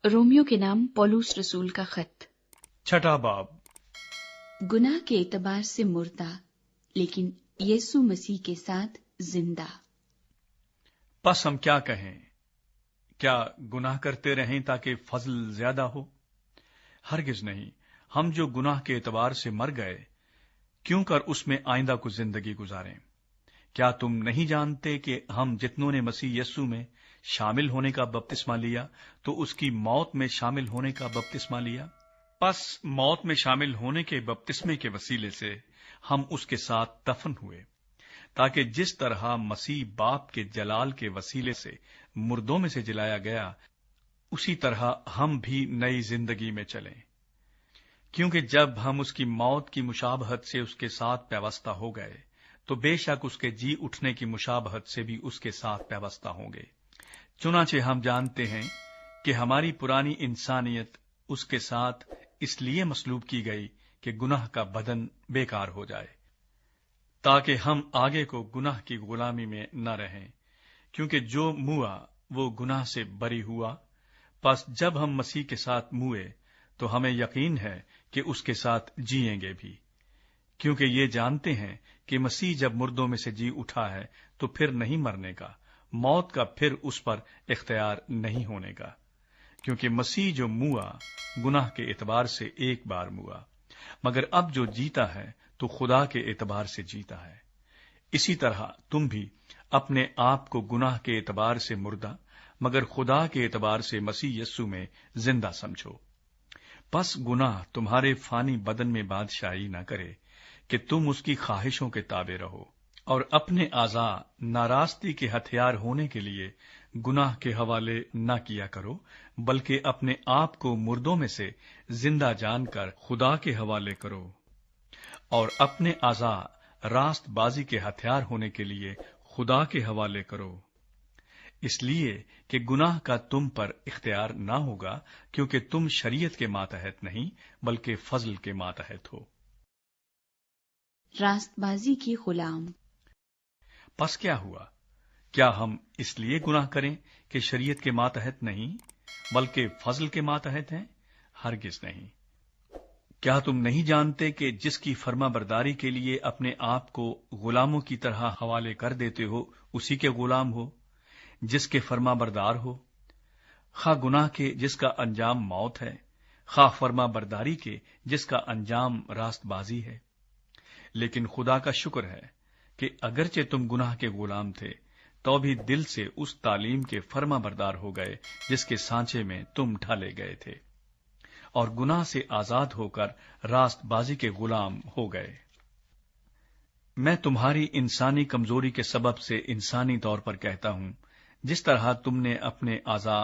Romeo के नाम पौलुस रसूल का खत। छठा बाब। गुनाह के एतबार से मुर्दा लेकिन यीशु मसीह के साथ जिंदा। बस हम क्या कहें? क्या गुनाह करते रहें ताकि फजल ज्यादा हो? हरगिज नहीं। हम जो गुनाह के एतबार से मर गए, क्यों कर उसमें आइंदा को जिंदगी गुजारें? क्या तुम नहीं जानते कि हम जितनों ने मसीह यस्सु में शामिल होने का बपतिस्मा लिया, तो उसकी मौत में शामिल होने का बपतिस्मा लिया? बस मौत में शामिल होने के बपतिस्मे के वसीले से हम उसके साथ दफन हुए, ताकि जिस तरह मसीह बाप के जलाल के वसीले से मुर्दों में से जिलाया गया, उसी तरह हम भी नई जिंदगी में चलें। क्योंकि जब हम उसकी मौत की मुशाबहत से उसके साथ पैवस्ता हो गए, तो बेशक उसके जी उठने की मुशाबहत से भी उसके साथ पैवस्ता होंगे। चुनाचे हम जानते हैं कि हमारी पुरानी इंसानियत उसके साथ इसलिए मसलूब की गई कि गुनाह का बदन बेकार हो जाए, ताकि हम आगे को गुनाह की गुलामी में न रहें। क्योंकि जो मुआ वो गुनाह से बरी हुआ। बस जब हम मसीह के साथ मुए, तो हमें यकीन है कि उसके साथ जिएंगे भी, क्योंकि ये जानते हैं कि मसीह जब मुर्दों में से जी उठा है, तो फिर नहीं मरने का, मौत का फिर उस पर इख्तियार नहीं होने का। क्योंकि मसीह जो मुआ, गुनाह के एतबार से एक बार मुआ, मगर अब जो जीता है तो खुदा के एतबार से जीता है। इसी तरह तुम भी अपने आप को गुनाह के एतबार से मुर्दा, मगर खुदा के एतबार से मसीह यस्सु में जिंदा समझो। बस गुनाह तुम्हारे फानी बदन में बादशाही न करे कि तुम उसकी ख्वाहिशों के ताबे रहो, और अपने आज़ा नारास्ती के हथियार होने के लिए गुनाह के हवाले न किया करो, बल्कि अपने आप को मुर्दों में से जिंदा जानकर खुदा के हवाले करो, और अपने आज़ा रास्तबाजी के हथियार होने के लिए खुदा के हवाले करो, इसलिए कि गुनाह का तुम पर इख्तियार ना होगा, क्योंकि तुम शरीयत के मातहत नहीं बल्कि फजल के मातहत हो। रास्तबाजी की गुलाम। बस क्या हुआ? क्या हम इसलिए गुनाह करें कि शरीयत के मातहत नहीं बल्कि फजल के मातहत हैं? हरगिज नहीं। क्या तुम नहीं जानते कि जिसकी फर्मा बरदारी के लिए अपने आप को गुलामों की तरह हवाले कर देते हो, उसी के गुलाम हो, जिसके फर्मा बरदार हो। खा गुनाह के जिसका अंजाम मौत है, खा फर्मा बरदारी के जिसका अंजाम रास्तबाजी है। लेकिन खुदा का शुक्र है कि अगरचे तुम गुनाह के गुलाम थे, तो भी दिल से उस तालीम के फर्मा बरदार हो गए जिसके सांचे में तुम ढाले गए थे, और गुनाह से आजाद होकर रास्तबाजी के गुलाम हो गए। मैं तुम्हारी इंसानी कमजोरी के सबब से इंसानी तौर पर कहता हूं, जिस तरह तुमने अपने आज़ा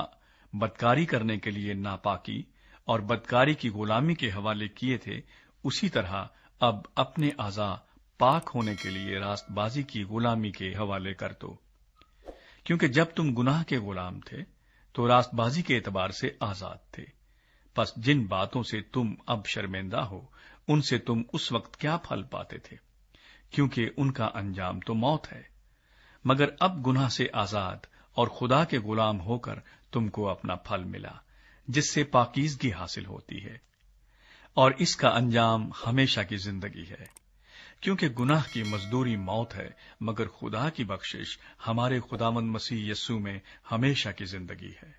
बदकारी करने के लिए नापाकी और बदकारी की गुलामी के हवाले किए थे, उसी तरह अब अपने आज़ा पाक होने के लिए रास्तबाजी की गुलामी के हवाले कर दो। क्योंकि जब तुम गुनाह के गुलाम थे, तो रास्तबाजी के एतबार से आजाद थे। बस जिन बातों से तुम अब शर्मिंदा हो, उनसे तुम उस वक्त क्या फल पाते थे? क्योंकि उनका अंजाम तो मौत है। मगर अब गुनाह से आजाद और खुदा के गुलाम होकर तुमको अपना फल मिला, जिससे पाकीज़गी हासिल होती है, और इसका अंजाम हमेशा की जिंदगी है। क्योंकि गुनाह की मजदूरी मौत है, मगर खुदा की बख्शिश हमारे खुदावंद मसीह यस्सु में हमेशा की जिंदगी है।